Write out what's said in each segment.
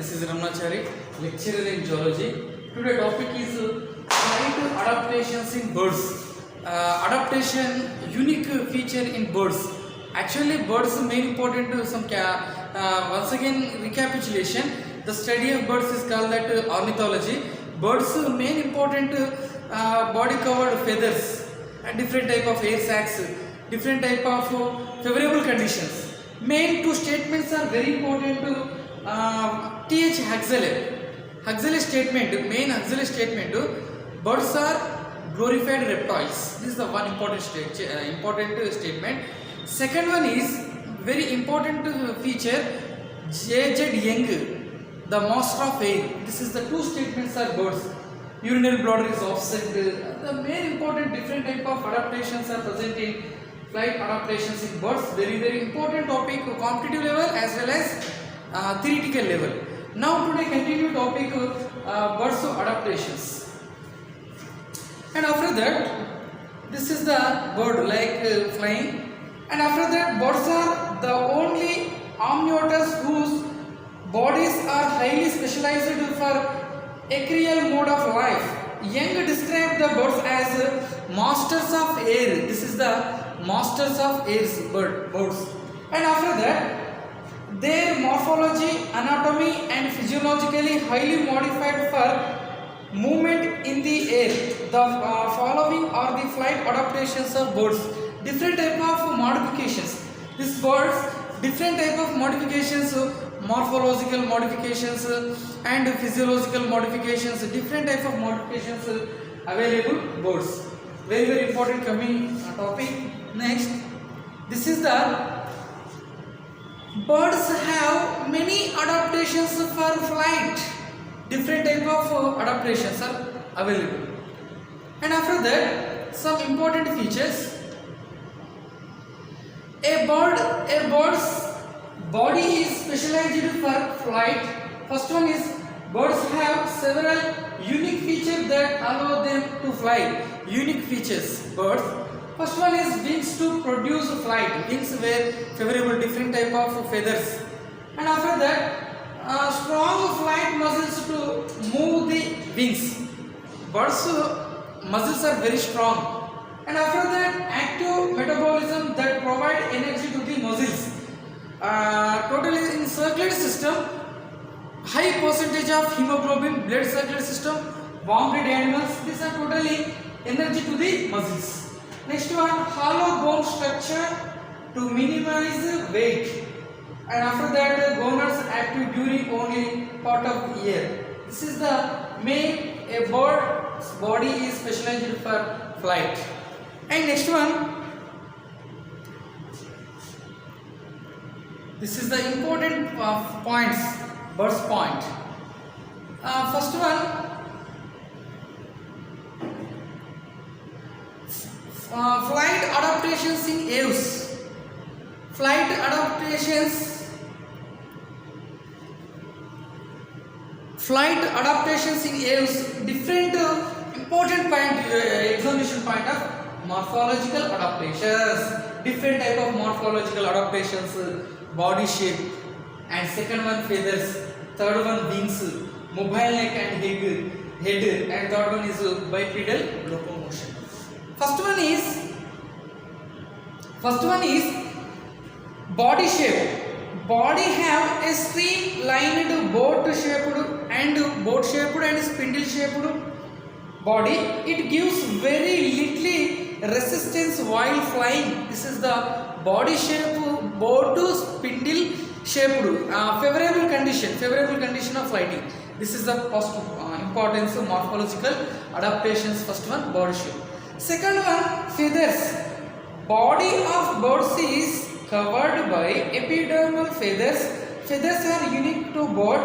This is Ramnachari, lecturer in zoology. Today topic is flight adaptations in birds. Adaptation unique feature in birds. Actually, birds main important to some once again recapitulation. The study of birds is called that ornithology. Birds main important body covered feathers and different type of air sacs, different type of favorable conditions. Main two statements are very important to T.H. Huxley statement, main Huxley statement, birds are glorified reptiles. This is the one important statement. Second one is very important feature, J.Z. Young, the master of air. This is the two statements are birds. Urinary bladder is offset. The main important different type of adaptations are present in flight adaptations in birds. Very important topic, competitive level as well as theoretical level. Now today continue topic birds of adaptations. And after that, this is the bird like flying. And after that, birds are the only omnivores whose bodies are highly specialized for aerial mode of life. Young described the birds as masters of air. This is the masters of air birds. And after that, their morphology, anatomy and physiologically highly modified for movement in the air. The following are the flight adaptations of birds. Different type of modifications. These birds, different type of modifications, morphological modifications and physiological modifications, different type of modifications available birds. Very important coming topic. Next, this is the birds have many adaptations for flight. Different type of adaptations are available. And after that, some important features. A bird's body is specialized for flight. First one is birds have several unique features that allow them to fly. Unique features birds. First one is wings to produce flight. Wings were favorable different type of feathers. And after that, strong flight muscles to move the wings. Birds muscles are very strong. And after that, active metabolism that provide energy to the muscles. Totally in circulatory system, high percentage of hemoglobin, blood circulatory system, warm blood animals. These are totally energy to the muscles. Next one, hollow bone structure to minimize weight. And after that, goners active during only part of the year. This is the main a bird's body is specialized for flight. And next one, this is the important points, bird's point. First one, flight adaptations in aves. Flight adaptations in aves. Different important point, examination point of morphological adaptations. Different type of morphological adaptations, body shape, and second one feathers, third one wings, mobile neck and head, and third one is bipedal locomotion. First one is body shape. Body have a streamlined boat-shaped and spindle-shaped body. It gives very little resistance while flying. This is the body shape, boat to spindle shaped, favorable condition of flighting. This is the first importance of morphological adaptations. First one, body shape. Second one, feathers. Body of birds is covered by epidermal feathers. Feathers are unique to bird.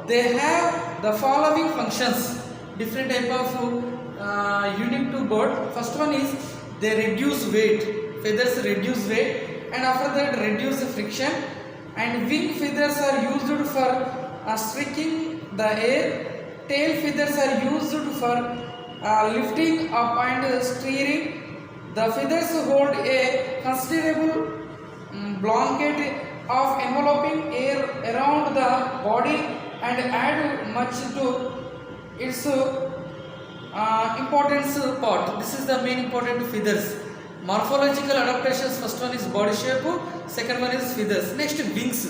They have the following functions. Different type of unique to bird. First one is they reduce weight. Feathers reduce weight, and after that reduce friction. And wing feathers are used for streaking the air. Tail feathers are used for lifting up and steering. The feathers hold a considerable blanket of enveloping air around the body and add much to its importance part. This is the main important feathers. Morphological adaptations, first one is body shape, second one is feathers. Next, wings.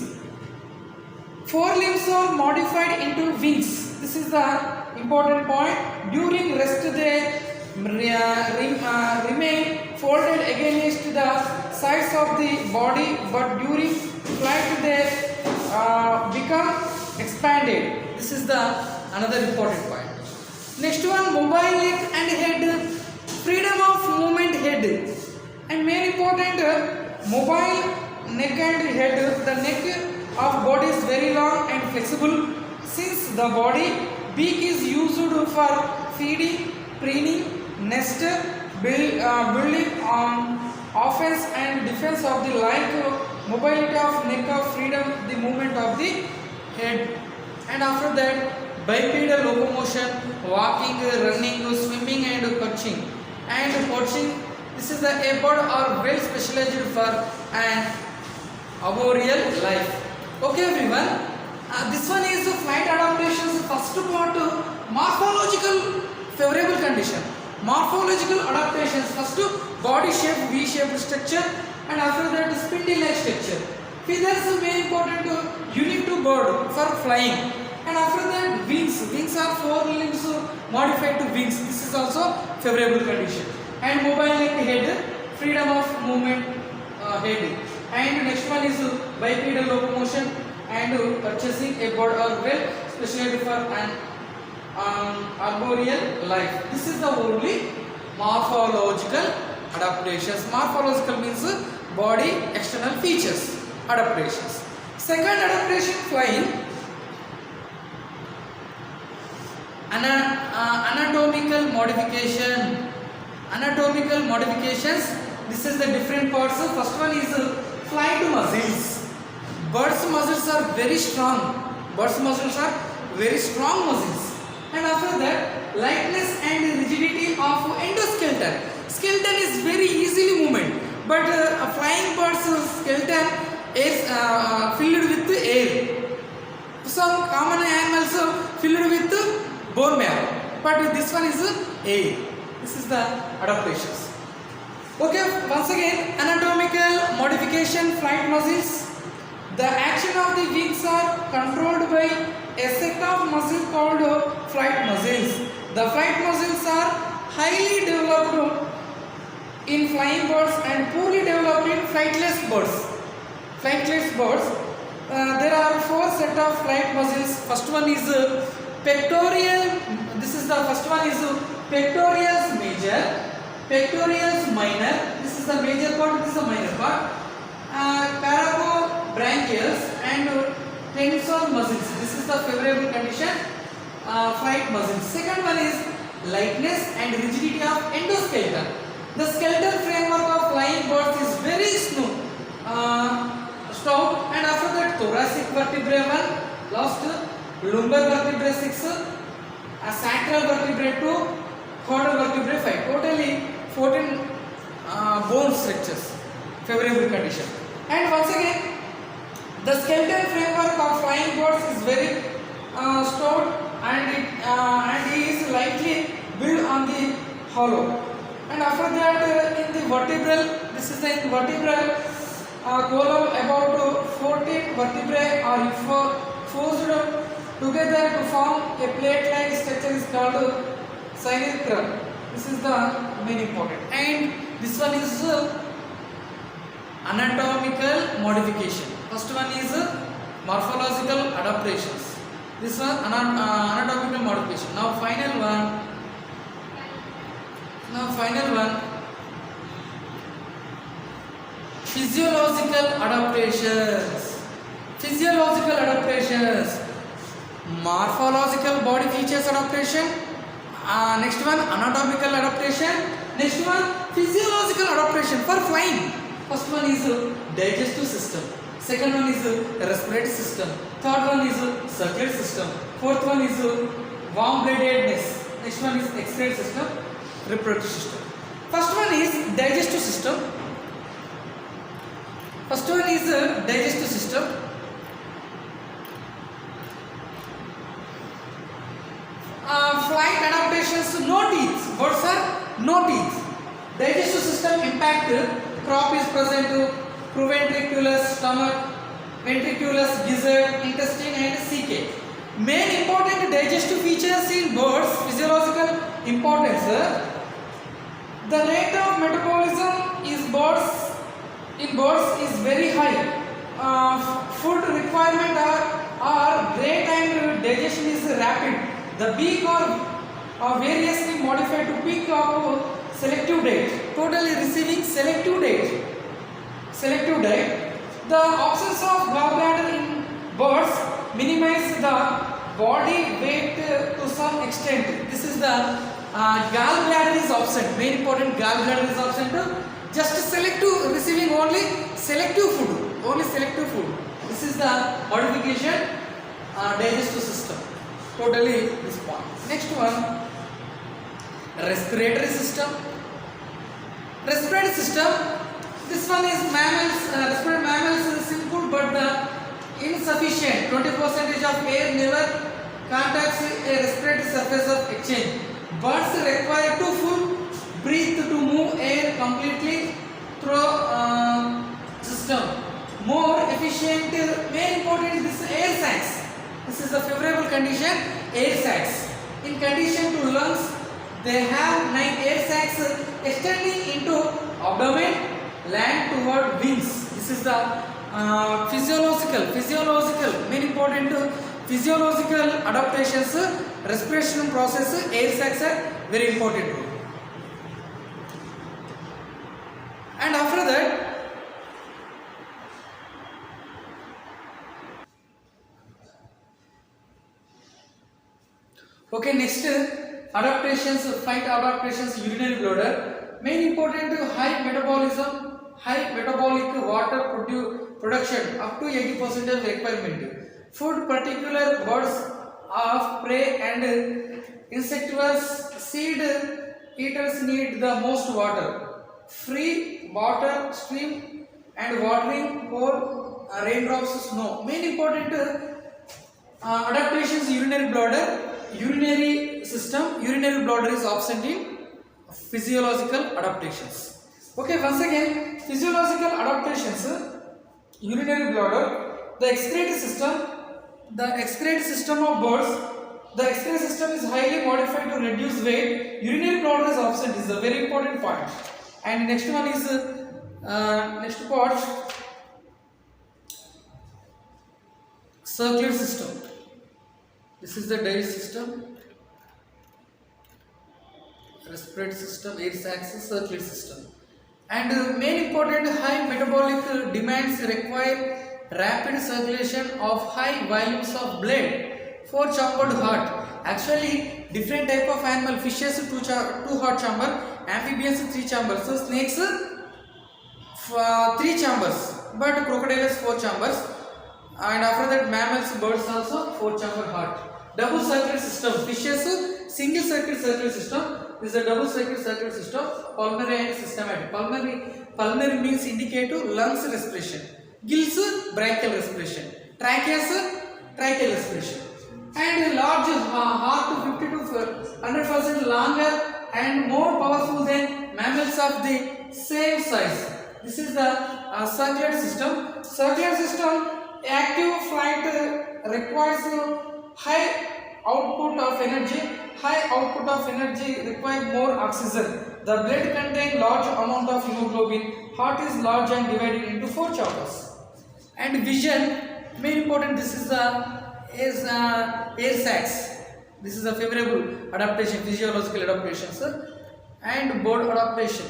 Forelimbs are modified into wings. This is the important point. During rest they remain folded against the sides of the body, but during flight they become expanded. This is the another important point. Next one, mobile neck and head, freedom of movement head, and main important mobile neck and head. The neck of body is very long and flexible, since the body beak is used for feeding, preening, nest building, offense and defense of the like. Mobility of neck of freedom, the movement of the head, and after that bipedal locomotion, walking, running, swimming and perching. This is the a bird or well specialized for an arboreal life. Okay everyone, this one is flight adaptations. First part, morphological favorable condition. Morphological adaptations, first body shape, V-shaped structure, and after that spindle-like structure. Feathers are very important, unique to bird for flying, and after that wings. Wings are four limbs modified to wings. This is also favorable condition. And mobile neck head, freedom of movement head. And next one is bipedal locomotion and purchasing a bird or well specialized for an arboreal life. This is the only morphological adaptations. Morphological means body external features adaptations. Second adaptation, flying. Anatomical modification. Anatomical modifications. This is the different parts. First one is flight muscles. Bird's muscles are very strong. Bird's muscles are very strong muscles. And after that, lightness and rigidity of endoskeleton. Skeleton is very easily movement, but a flying bird's skeleton is filled with air. Some common animals filled with bone marrow, but this one is air. This is the adaptations. Okay, once again, anatomical modification, flight muscles. The action of the wings are controlled by a set of muscles called flight muscles. The flight muscles are highly developed in flying birds and poorly developed in flightless birds. Flightless birds, there are four set of flight muscles. First one is pectoral. This is the first one is pectorals major, pectorals minor. This is the major part. This is the minor part. Parabobranchials and tensor muscles. This is the favorable condition. Flight muscles. Second one is lightness and rigidity of endoskeleton. The skeletal framework of flying birds is very smooth, stout, and after that thoracic vertebrae 1, last lumbar vertebrae 6, sacral vertebrae 2, caudal vertebrae 5. Totally 14 bone structures. Favorable condition. And once again, the skeletal framework of flying birds is very stout, and it is lightly built on the hollow. And after that, in the vertebral, this is the vertebral column, about 14 vertebrae are forced together to form a plate-like structure is called synechron. This is the main important. And this one is anatomical modification. First one is morphological adaptations. This one anatomical modification. Now final one. Physiological adaptations. Physiological adaptations. Morphological body features adaptation. Next one anatomical adaptation. Next one physiological adaptation for flying. First one is digestive system. Second one is respiratory system. Third one is circulatory system. Fourth one is warm-bloodedness. Next one is excretory system, reproductive system. First one is digestive system. adaptations, no teeth. Birds are no teeth. Digestive system impact, crop is present, proventriculus, stomach, ventriculus, gizzard, intestine and caecake. Main important digestive features in birds, physiological importance. The rate of metabolism in birds is very high. Food requirement are great and digestion is rapid. The beak are variously modified to pick up selective diet. Totally receiving selective diet. Selective diet. The absence of gallbladder in birds minimize the body weight to some extent. This is the gallbladder is absent. Very important, gallbladder is absent. Just selective, receiving only selective food. Only selective food. This is the modification digestive system. Totally this point. Next one, respiratory system. Respiratory system. This one is mammals. Respiratory mammals is simple but the insufficient. 20% of air never contacts a respiratory surface of exchange. Birds require to full breathe to move air completely through system. More efficient, very important, this air sacs. This is a favorable condition, air sacs. In condition to lungs, they have 9 air sacs extending into abdomen, land toward wings. This is the physiological, very important physiological adaptations, respiration process, air sacs are very important. And after that, okay, next adaptations, 5 adaptations, urinary bladder. Main important, high metabolism, high metabolic water production up to 80% of requirement. Food, particular birds of prey and insectivorous seed eaters need the most water. Free water stream and watering for raindrops, snow. Main important adaptations, urinary bladder. Urinary system, urinary bladder is absent in physiological adaptations. Okay, once again, physiological adaptations, urinary bladder, the excretory system of birds, the excretory system is highly modified to reduce weight. Urinary bladder is absent, is a very important point. And next one is next part, circulatory system. This is the digestive system, respiratory system, air sacs, circulatory system. And main important, high metabolic demands require rapid circulation of high volumes of blood. 4-chambered heart. Actually, different type of animal, fishes 2 heart chamber, amphibians 3 chambers, so snakes 3 chambers, but crocodiles 4 chambers. And after that, mammals, birds also 4-chamber heart. Double circulatory system, fishes single circulatory system. This is a double circulatory system, pulmonary and systematic. Pulmonary means indicate to lungs respiration, gills bronchial respiration, tracheas tracheal respiration. And large heart, 50 to 100% longer and more powerful than mammals of the same size. This is the circulatory system. Circulatory system, active flight requires high output of energy. High output of energy requires more oxygen. The blood contains large amount of hemoglobin. Heart is large and divided into 4 chambers. And vision, main important, this is air sacs. This is a favorable adaptation, physiological adaptations, and bird adaptation.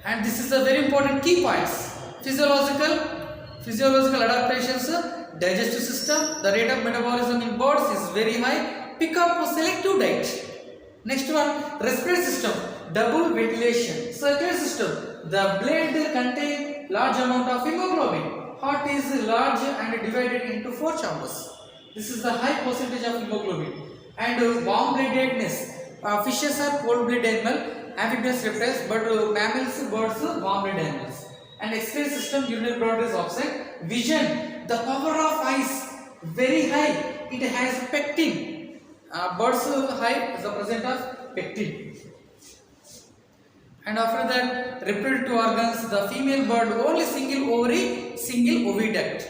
And this is a very important key points. Physiological adaptations, digestive system, the rate of metabolism in birds is very high. Pick up selective diet. Next one, respiratory system, double ventilation. Circulatory system, the blood contains large amount of hemoglobin. Heart is large and divided into 4 chambers. This is the high percentage of hemoglobin. And warm-bloodedness. Fishes are cold-blooded animal, amphibians, reptiles, but mammals, birds, warm-blooded animals. And excretory system, urinary bladder is absent. Vision, the power of eyes very high. it has pectin. Birds hive the present of pectin. And after that, reproductive organs, the female bird only single ovary, single oviduct.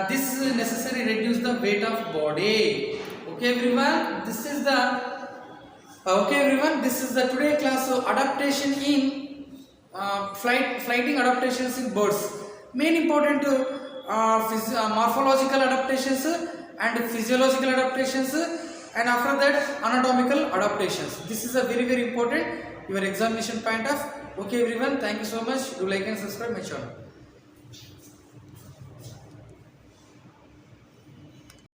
This is necessary reduce the weight of body. Okay everyone, this is the today class of adaptation in flighting adaptations in birds. Main important morphological adaptations and physiological adaptations, and after that anatomical adaptations. This is a very important your examination point of. Okay everyone, thank you so much. Do like and subscribe my channel.